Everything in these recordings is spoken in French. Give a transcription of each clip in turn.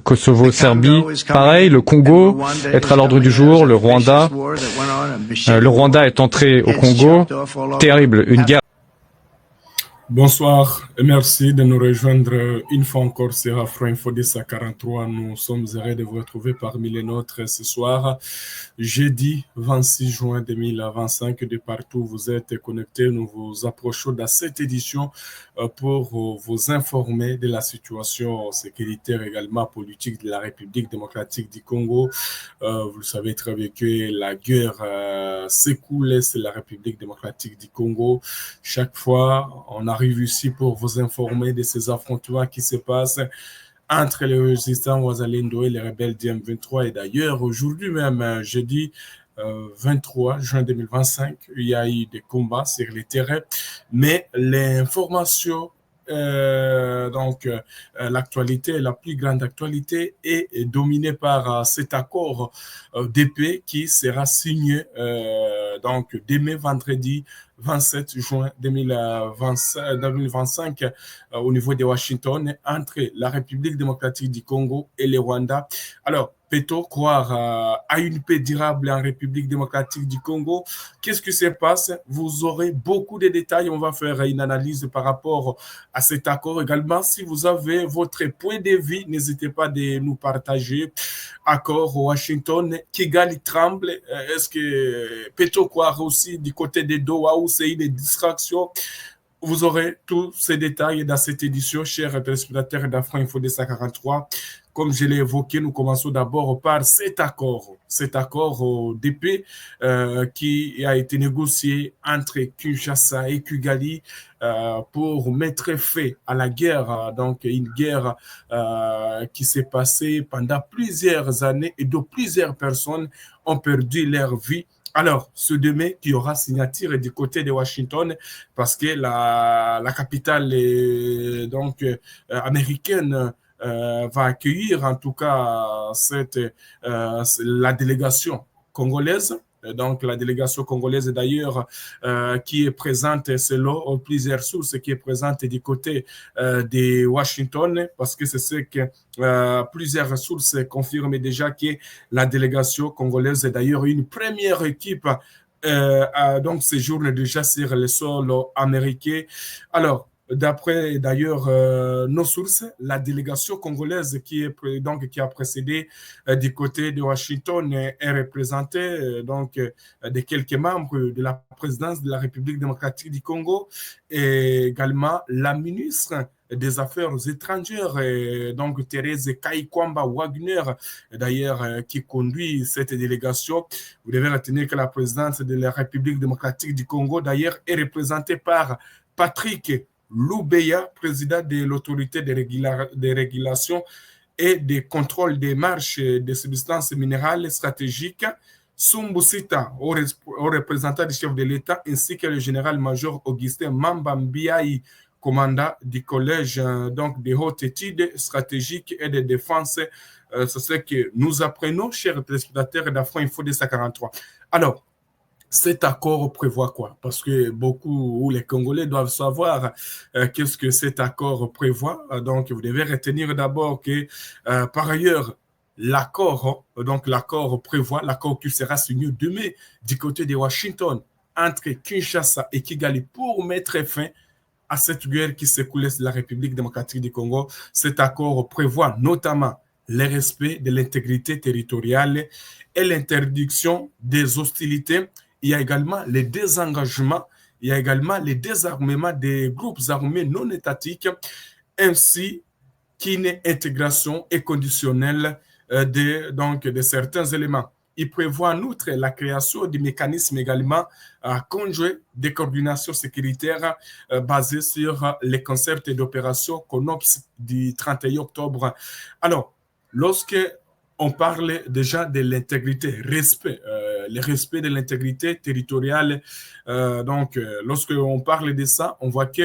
Kosovo, Serbie, pareil, le Congo, être à l'ordre du jour, le Rwanda. Le Rwanda est entré au Congo. Terrible, une guerre. Bonsoir et merci de nous rejoindre une fois encore sur Afro Info 43. Nous sommes heureux de vous retrouver parmi les nôtres ce soir, jeudi 26 juin 2025. De partout où vous êtes connectés, nous vous approchons dans cette édition pour vous informer de la situation sécuritaire également politique de la République démocratique du Congo. Vous le savez très bien que la guerre s'écoule sur la République démocratique du Congo. Chaque fois, on arrive ici pour vous informer de ces affrontements qui se passent entre les résistants Wazalendo et les rebelles du M23. Et d'ailleurs, aujourd'hui même, jeudi 23 juin 2025, il y a eu des combats sur les terrains, mais l'information l'actualité, la plus grande actualité est dominée par cet accord d'épée qui sera signé donc demain vendredi 27 juin 2025 au niveau de Washington entre la République démocratique du Congo et le Rwanda. Alors, peut-on croire à une paix durable en République démocratique du Congo? Qu'est-ce qui se passe? Vous aurez beaucoup de détails. On va faire une analyse par rapport à cet accord. Également, si vous avez votre point de vue, n'hésitez pas de nous partager. Accord Washington, Kigali tremble. Est-ce que peut-on croire aussi du côté de Doha où c'est une distraction? Vous aurez tous ces détails dans cette édition, chers téléspectateurs d'Afro Info 243. Comme je l'ai évoqué, nous commençons d'abord par cet accord d'épée qui a été négocié entre Kinshasa et Kigali pour mettre fin à la guerre, donc une guerre qui s'est passée pendant plusieurs années et dont plusieurs personnes ont perdu leur vie. Alors, ce demain, il y aura signature du côté de Washington parce que la capitale américaine va accueillir en tout cas la délégation congolaise. Donc, la délégation congolaise, d'ailleurs, qui est présente selon plusieurs sources, qui est présente du côté de Washington, parce que c'est ce que plusieurs sources confirment déjà que la délégation congolaise est d'ailleurs une première équipe donc séjourne déjà sur le sol américain. Alors, d'après d'ailleurs nos sources, la délégation congolaise qui a précédé du côté de Washington est représentée de quelques membres de la présidence de la République démocratique du Congo et également la ministre des Affaires étrangères, donc Thérèse Kaikwamba Wagner, d'ailleurs, qui conduit cette délégation. Vous devez retenir que la présidence de la République démocratique du Congo, d'ailleurs, est représentée par Patrick Loubeya, président de l'autorité de régulation et de contrôle des marches des substances minérales stratégiques, Sumbusita, au représentant du chef de l'État, ainsi que le général-major Augustin Mamba Mbiayi, commandant du collège des hautes études stratégiques et de défense. C'est ce que nous apprenons, chers téléspectateurs d'Afro Info 243. Alors, cet accord prévoit quoi? Parce que beaucoup, les Congolais doivent savoir qu'est-ce que cet accord prévoit. Donc, vous devez retenir d'abord que, par ailleurs, l'accord prévoit, l'accord qui sera signé demain du côté de Washington entre Kinshasa et Kigali pour mettre fin à cette guerre qui s'écoulait sur la République démocratique du Congo. Cet accord prévoit notamment le respect de l'intégrité territoriale et l'interdiction des hostilités. Il y a également les désengagements, il y a également les désarmements des groupes armés non étatiques, ainsi qu'une intégration inconditionnelle de certains éléments. Il prévoit en outre la création du mécanisme également conjoint de coordination sécuritaire basé sur les concepts d'opération CONOPS du 31 octobre. Alors, lorsque on parle déjà de l'intégrité, le respect de l'intégrité territoriale. Lorsque on parle de ça, on voit que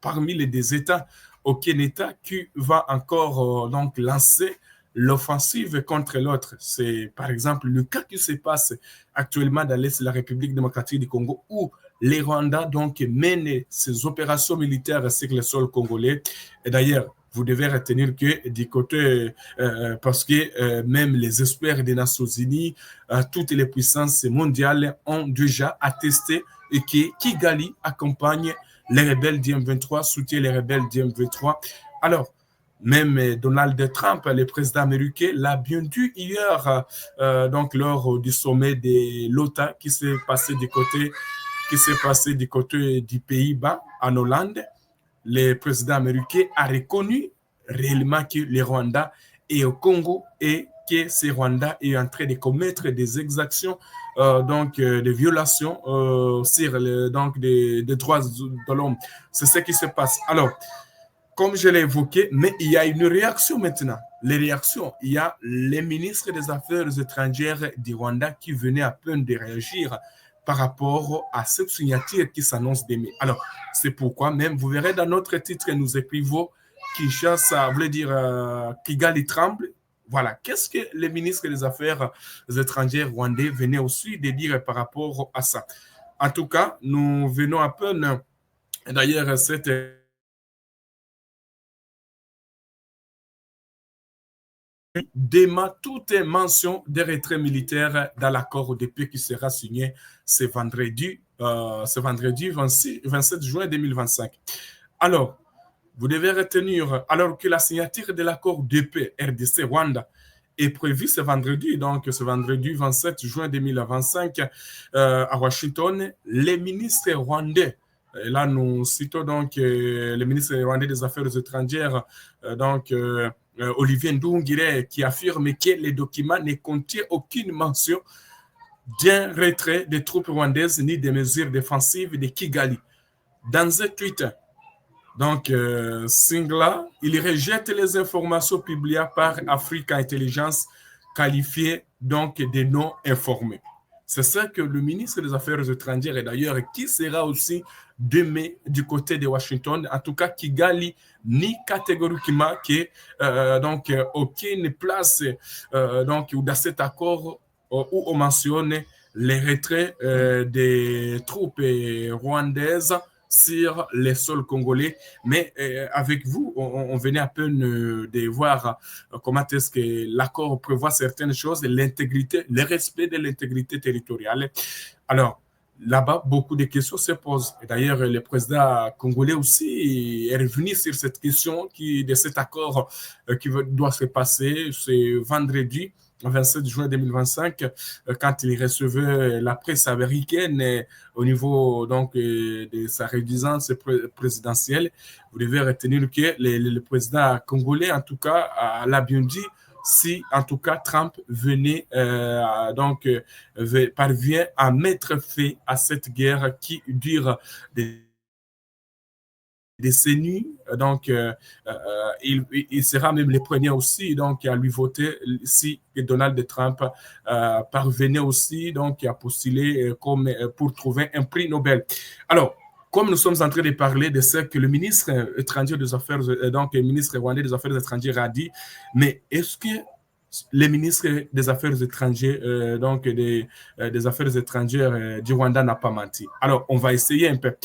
parmi les deux États, aucun État qui va encore lancer l'offensive contre l'autre. C'est par exemple le cas qui se passe actuellement dans l'Est de la République démocratique du Congo où les Rwandais mènent ces opérations militaires sur le sol congolais. Et d'ailleurs, vous devez retenir que du côté, parce que même les experts des Nations Unies, toutes les puissances mondiales ont déjà attesté et que Kigali accompagne les rebelles du M23, soutient les rebelles du M23. Alors, même Donald Trump, le président américain, l'a bien dit hier, donc lors du sommet de l'OTAN qui s'est passé du côté du Pays-Bas, en Hollande. Le président américain a reconnu réellement que le Rwanda est au Congo et que ce Rwanda est en train de commettre des exactions, des violations sur des droits de l'homme. C'est ce qui se passe. Alors, comme je l'ai évoqué, mais il y a une réaction maintenant. Les réactions, il y a les ministres des Affaires étrangères du Rwanda qui venaient à peine de réagir par rapport à cette signature qui s'annonce demain. Alors, c'est pourquoi même, vous verrez dans notre titre, nous écrivons Kinshasa, voulait dire Kigali tremble. Voilà, qu'est-ce que les ministres des Affaires étrangères rwandais venaient aussi de dire par rapport à ça. En tout cas, nous venons à peine, d'ailleurs, cette dément toute mention des retraits militaires dans l'accord de paix qui sera signé ce vendredi 27 juin 2025. Alors, vous devez retenir, alors que la signature de l'accord de paix RDC-Rwanda est prévue ce vendredi, donc ce vendredi 27 juin 2025 à Washington, les ministres rwandais, et là nous citons donc le ministre rwandais des Affaires étrangères, Olivier Nduhungirehe, qui affirme que les documents ne contiennent aucune mention d'un retrait des troupes rwandaises ni des mesures défensives de Kigali. Dans un tweet, donc Singla, il rejette les informations publiées par Africa Intelligence qualifiées donc de non informées. C'est ça que le ministre des Affaires étrangères, et d'ailleurs qui sera aussi demain du côté de Washington, en tout cas Kigali nie catégoriquement que aucune place dans cet accord où on mentionne les retraits des troupes rwandaises sur les sols congolais. Mais avec vous, on venait à peine de voir comment est-ce que l'accord prévoit certaines choses, l'intégrité, le respect de l'intégrité territoriale. Alors, là-bas, beaucoup de questions se posent. Et d'ailleurs, le président congolais aussi est revenu sur cette question de cet accord qui doit se passer ce vendredi 27 juin 2025, quand il recevait la presse américaine au niveau de sa résidence présidentielle. Vous devez retenir que le président congolais, en tout cas, l'a bien dit, si en tout cas Trump parvient à mettre fin à cette guerre qui dure des décennies, il sera même le premier aussi à lui voter si Donald Trump parvenait aussi à postuler pour trouver un prix Nobel. Alors, comme nous sommes en train de parler de ce que le ministre étranger des Affaires, le ministre rwandais des Affaires étrangères a dit, mais est-ce que les ministres des Affaires étrangères, des Affaires étrangères du Rwanda n'a pas menti? Alors, on va essayer un peu.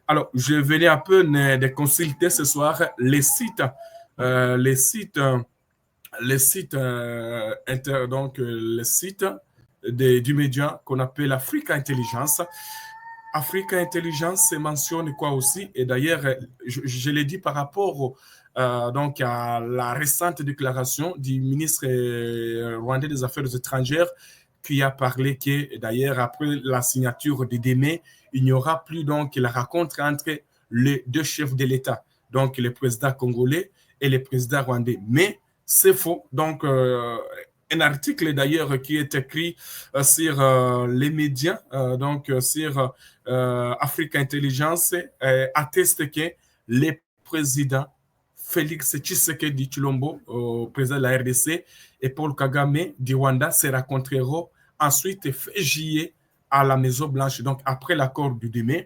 Alors, je venais un peu de consulter ce soir les sites du média qu'on appelle Africa Intelligence. Africa Intelligence mentionne quoi aussi? Et d'ailleurs, je l'ai dit par rapport à la récente déclaration du ministre rwandais des Affaires étrangères qui a parlé que, d'ailleurs, après la signature de demain, il n'y aura plus la rencontre entre les deux chefs de l'État, donc le président congolais et le président rwandais. Mais c'est faux. Donc, un article d'ailleurs qui est écrit sur les médias, sur Africa Intelligence, atteste que les présidents Félix Tshisekedi Tshilombo, président de la RDC, et Paul Kagame du Rwanda se rencontreront ensuite fin juillet à la Maison-Blanche, donc après l'accord du demain,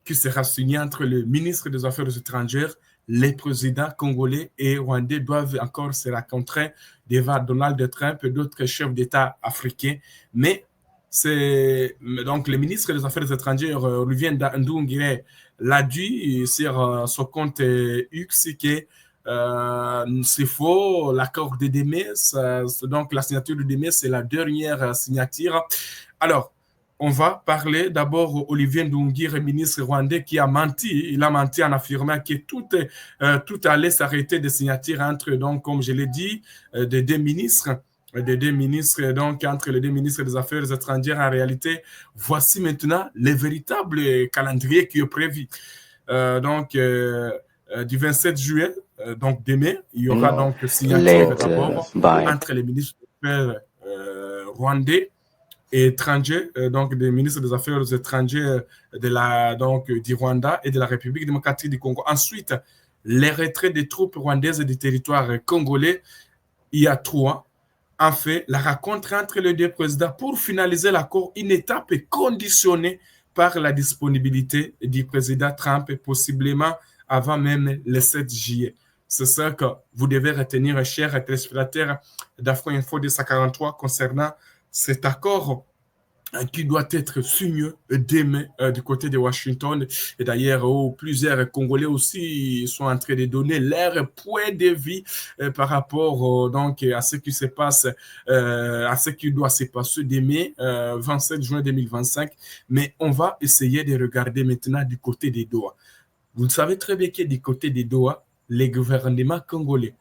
qui sera signé entre le ministre des Affaires étrangères, les présidents congolais et rwandais doivent encore se rencontrer devant Donald Trump et d'autres chefs d'État africains. Mais c'est donc le ministre des Affaires étrangères, Olivier Nduhungirehe, l'a dit sur son compte X que c'est faux. L'accord de Démé, donc la signature de Démé, c'est la dernière signature. Alors, on va parler d'abord Olivier Ndoungire, ministre rwandais, qui a menti. Il a menti en affirmant que tout allait s'arrêter de signature entre, donc, comme je l'ai dit, des deux ministres. Donc entre les deux ministres des Affaires étrangères. En réalité, voici maintenant le véritable calendrier qui est prévu. Du 27 juillet, donc demain, il y aura donc signature d'abord entre les ministres des Affaires rwandais et étrangers, donc des ministres des Affaires étrangères du Rwanda et de la République démocratique du Congo. Ensuite, les retraits des troupes rwandaises du territoire congolais, il y a 3. En fait, la rencontre entre les deux présidents pour finaliser l'accord, une étape est conditionnée par la disponibilité du président Trump, possiblement avant même le 7 juillet. C'est ça que vous devez retenir, chers téléspectateurs d'Afro-Info 243, concernant cet accord qui doit être signé demain du côté de Washington. Et d'ailleurs, plusieurs Congolais aussi sont en train de donner leur point de vue par rapport donc à ce qui se passe, à ce qui doit se passer demain, 27 juin 2025. Mais on va essayer de regarder maintenant du côté des Doha. Vous savez très bien que du côté des Doha, les gouvernements congolais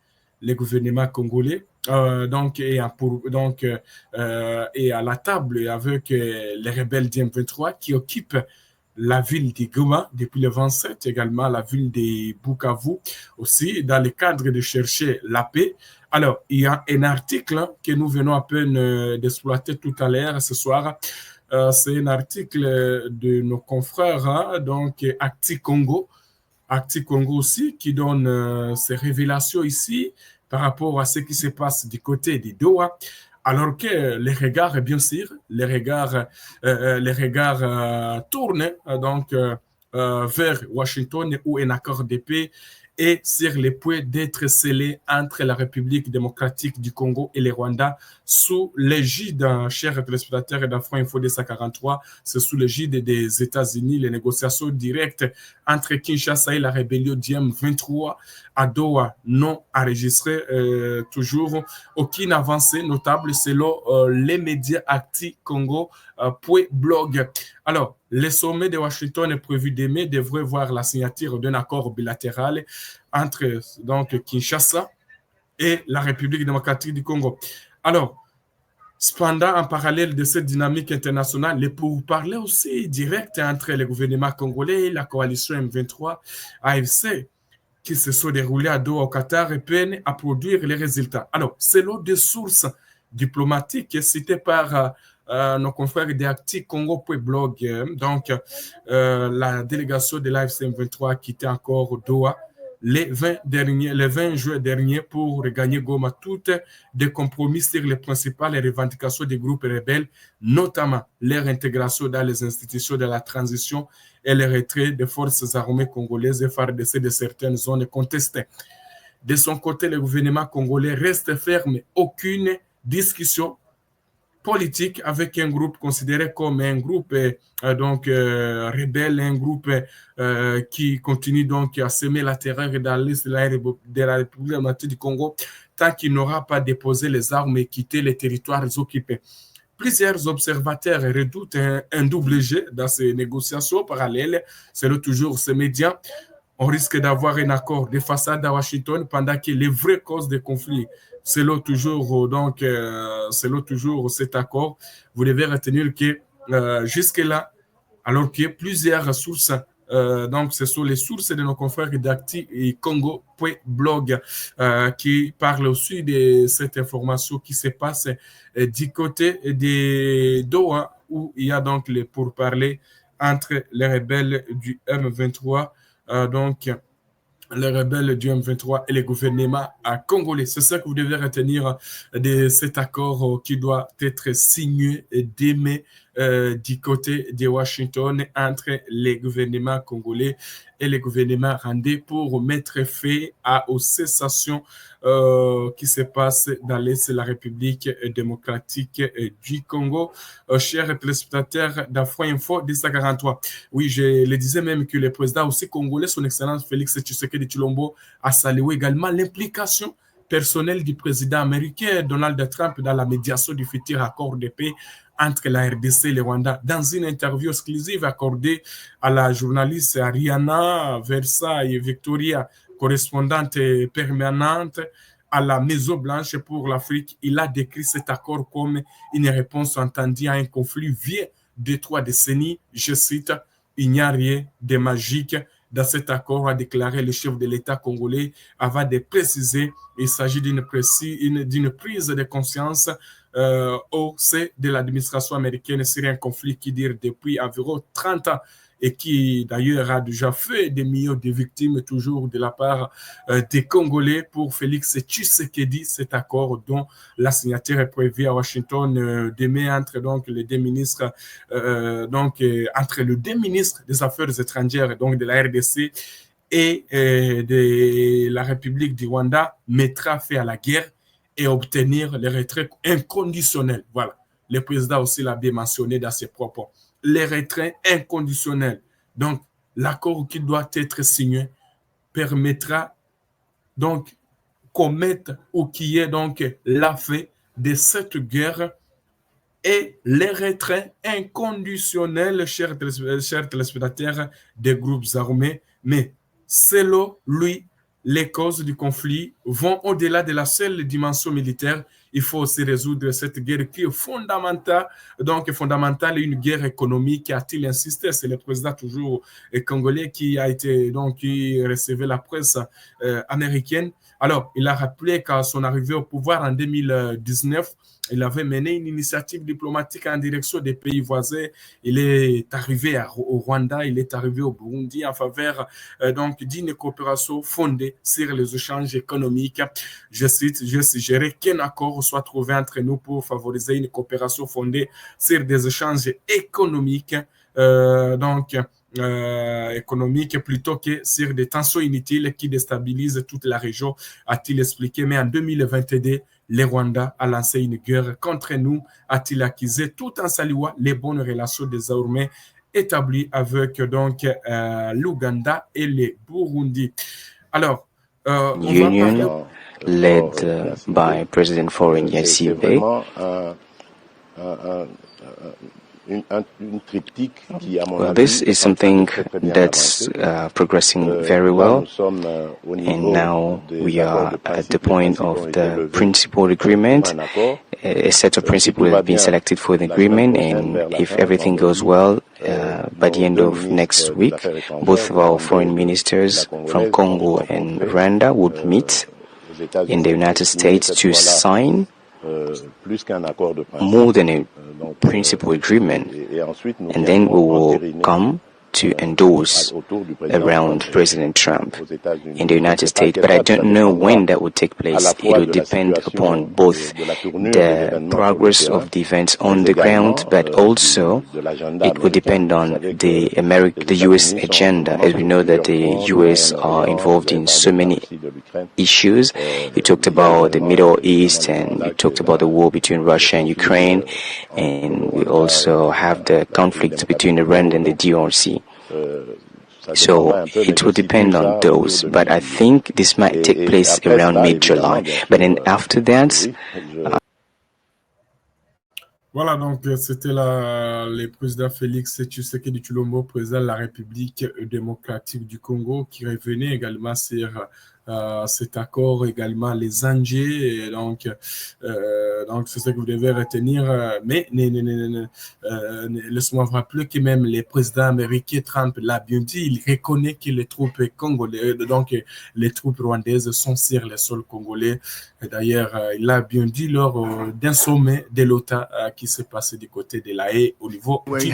est à la table avec les rebelles du M23 qui occupent la ville de Goma depuis le 27, également la ville de Bukavu aussi, dans le cadre de chercher la paix. Alors, il y a un article que nous venons à peine d'exploiter tout à l'heure ce soir. C'est un article de nos confrères, donc Acti Congo aussi, qui donne ses révélations ici par rapport à ce qui se passe du côté des Doha, alors que les regards, bien sûr, les regards tournent vers Washington où un accord de paix est sur le point d'être scellé entre la République démocratique du Congo et le Rwanda sous l'égide, chers téléspectateurs d'Afro-Info 243, c'est sous l'égide des États-Unis, les négociations directes entre Kinshasa et la rébellion du M23 à Doha non enregistrées, toujours aucune avancée notable selon les médias Acti Congo .blog. Alors, le sommet de Washington est prévu demain, devrait voir la signature d'un accord bilatéral entre donc Kinshasa et la République démocratique du Congo. Alors, cependant, en parallèle de cette dynamique internationale, les pourparlers aussi directs entre le gouvernement congolais et la coalition M23 AFC qui se sont déroulés à Doha au Qatar peinent à produire les résultats. Alors, selon des sources diplomatiques citées par nos confrères d'Acti Congo .blog, donc la délégation de l'AFC M23 quittait encore Doha le 20 juin dernier pour regagner Goma, toutes des compromis sur les principales revendications des groupes rebelles, notamment leur intégration dans les institutions de la transition et le retrait des forces armées congolaises et FARDC de certaines zones contestées. De son côté, le gouvernement congolais reste ferme, aucune discussion politique avec un groupe considéré comme un groupe rebelle, un groupe qui continue donc à semer la terreur dans l'est de la République démocratique du Congo tant qu'il n'aura pas déposé les armes et quitté les territoires occupés. Plusieurs observateurs redoutent un double jet dans ces négociations parallèles, selon toujours ces médias. On risque d'avoir un accord de façade à Washington pendant que les vraies causes des conflits, selon toujours cet accord, vous devez retenir que jusque-là, alors qu'il y a plusieurs sources, donc ce sont les sources de nos confrères d'Acti et Congo.blog qui parlent aussi de cette information qui se passe du côté de Doha, où il y a donc les pourparlers entre les rebelles du M23, les rebelles du M23 et les gouvernements congolais. C'est ça que vous devez retenir de cet accord qui doit être signé demain du côté de Washington entre les gouvernements congolais et les gouvernements rwandais pour mettre fin aux cessations qui se passent dans l'Est de la République démocratique du Congo. Chers téléspectateurs d'Afro Info 243, oui, je le disais même que le président aussi congolais, son Excellence Félix Tshisekedi Tshilombo, a salué également l'implication personnelle du président américain Donald Trump dans la médiation du futur accord de paix entre la RDC et le Rwanda. Dans une interview exclusive accordée à la journaliste Ariana Versailles Victoria, correspondante permanente à la Maison-Blanche pour l'Afrique, il a décrit cet accord comme une réponse entendue à un conflit vieux de 3 décennies. Je cite, « Il n'y a rien de magique dans cet accord », a déclaré le chef de l'État congolais avant de préciser il s'agit d'une prise de conscience au sein de l'administration américaine sur un conflit qui dure depuis environ 30 ans et qui d'ailleurs a déjà fait des millions de victimes toujours de la part des Congolais. Pour Félix Tshisekedi, cet accord dont la signature est prévue à Washington demain entre donc les deux ministres, entre les deux ministres des Affaires étrangères donc de la RDC et de la République du Rwanda, mettra fin à la guerre et obtenir le retrait inconditionnel. Voilà, le président aussi l'a bien mentionné dans ses propos. Les retraits inconditionnels. Donc, l'accord qui doit être signé permettra donc qu'on mette ou qu'il y ait donc la fin de cette guerre et les retraits inconditionnels, chers téléspectateurs des groupes armés. Mais selon lui, les causes du conflit vont au-delà de la seule dimension militaire. Il faut aussi résoudre cette guerre qui est fondamentale, une guerre économique, a-t-il insisté. C'est le président toujours congolais qui recevait la presse américaine. Alors, il a rappelé qu'à son arrivée au pouvoir en 2019, il avait mené une initiative diplomatique en direction des pays voisins. Il est arrivé au Rwanda, il est arrivé au Burundi en faveur d'une coopération fondée sur les échanges économiques. Je cite, je suggérais qu'un accord soit trouvé entre nous pour favoriser une coopération fondée sur des échanges économiques, économique plutôt que sur des tensions inutiles qui déstabilisent toute la région, a-t-il expliqué. Mais en 2022, le Rwanda a lancé une guerre contre nous, a-t-il accusé, tout en saluant les bonnes relations désormais établies avec l'Ouganda et le Burundi. Alors, Union led by President Faure Gnassingbé. Well, this is something that's progressing very well, and now we are at the point of the principal agreement. A set of principles have been selected for the agreement, and if everything goes well, by the end of next week, both of our foreign ministers from Congo and Rwanda would meet in the United States to sign more than a principal agreement, and then we will come to endorse around President Trump in the United States. But I don't know when that will take place. It will depend upon both the progress of the events on the ground, but also it will depend on the U.S. agenda. As we know that the U.S. are involved in so many issues. You talked about the Middle East, and you talked about the war between Russia and Ukraine, and we also have the conflict between Iran and the DRC. So it will depend on those, but I think this might take place around mid-July. But then after that... Voilà, donc c'était le président Félix Tshisekedi Tshilombo, président de la République démocratique du Congo, qui revenait également sur cet accord, également les enjeux. Donc c'est ce que vous devez retenir. Mais laisse-moi vous rappeler que même le président américain Trump l'a bien dit, il reconnaît que les troupes congolaises, donc les troupes rwandaises sont sur le sol congolais. D'ailleurs, il l'a bien dit lors d'un sommet de l'OTAN qui s'est passé du côté de la Haye au niveau du pays.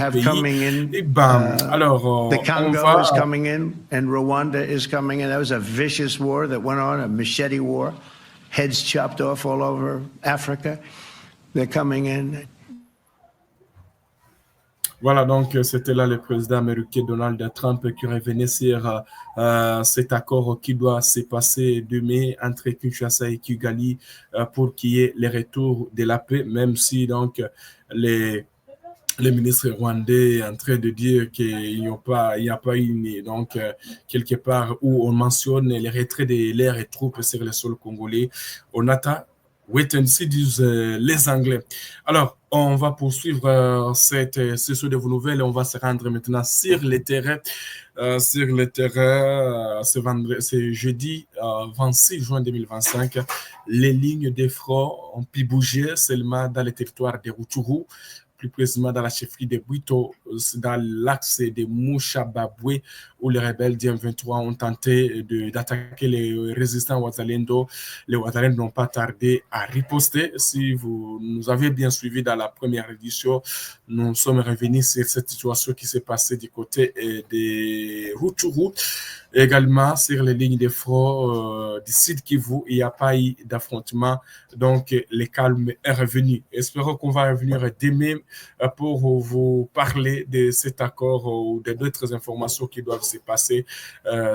Et bam, alors, the Congo is coming in, and Rwanda is coming in. That was a vicious war that went on, a machete war, heads chopped off all over Africa. They're coming in. Voilà, donc c'était là le président américain Donald Trump qui revenait sur cet accord qui doit se passer demain entre Kinshasa et Kigali pour qu'il y ait le retour de la paix, même si donc le ministre rwandais est en train de dire qu'il n'y a pas une, donc, quelque part où on mentionne le retrait de leurs troupes sur le sol congolais. On attend, wait and see, disent les Anglais. Alors, on va poursuivre cette session de vos nouvelles et on va se rendre maintenant sur le terrain. C'est jeudi 26 juin 2025. Les lignes de front ont pu bouger seulement dans le territoire de Rutshuru, plus précisément dans la chefferie de Bwito, dans l'axe de Mouchababwe, où les rebelles du M23 ont tenté d'attaquer les résistants Wazalendo. Les Wazalendo n'ont pas tardé à riposter. Si vous nous avez bien suivi dans la première édition, nous sommes revenus sur cette situation qui s'est passée du côté de Rutshuru. Également, sur les lignes de front du Sud Kivu, il n'y a pas eu d'affrontement, donc le calme est revenu. Espérons qu'on va revenir demain pour vous parler de cet accord ou d'autres informations qui doivent se passer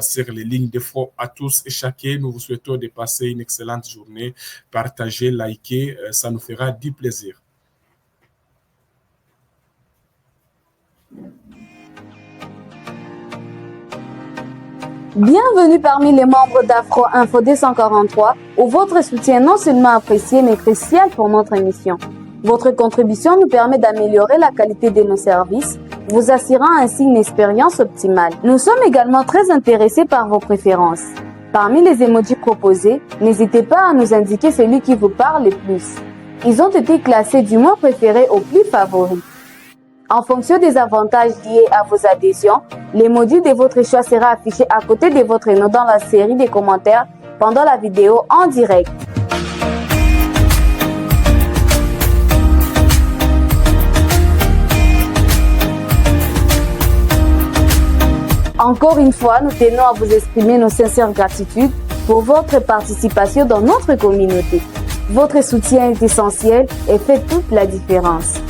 sur les lignes de front. À tous et chacun, nous vous souhaitons de passer une excellente journée. Partagez, likez, ça nous fera du plaisir. Bienvenue parmi les membres d'Afro Info 243, où votre soutien non seulement apprécié, mais crucial pour notre émission. Votre contribution nous permet d'améliorer la qualité de nos services, vous assurant ainsi une expérience optimale. Nous sommes également très intéressés par vos préférences. Parmi les emojis proposés, n'hésitez pas à nous indiquer celui qui vous parle le plus. Ils ont été classés du moins préféré au plus favori. En fonction des avantages liés à vos adhésions, l'emoji de votre choix sera affiché à côté de votre nom dans la série des commentaires pendant la vidéo en direct. Encore une fois, nous tenons à vous exprimer nos sincères gratitudes pour votre participation dans notre communauté. Votre soutien est essentiel et fait toute la différence.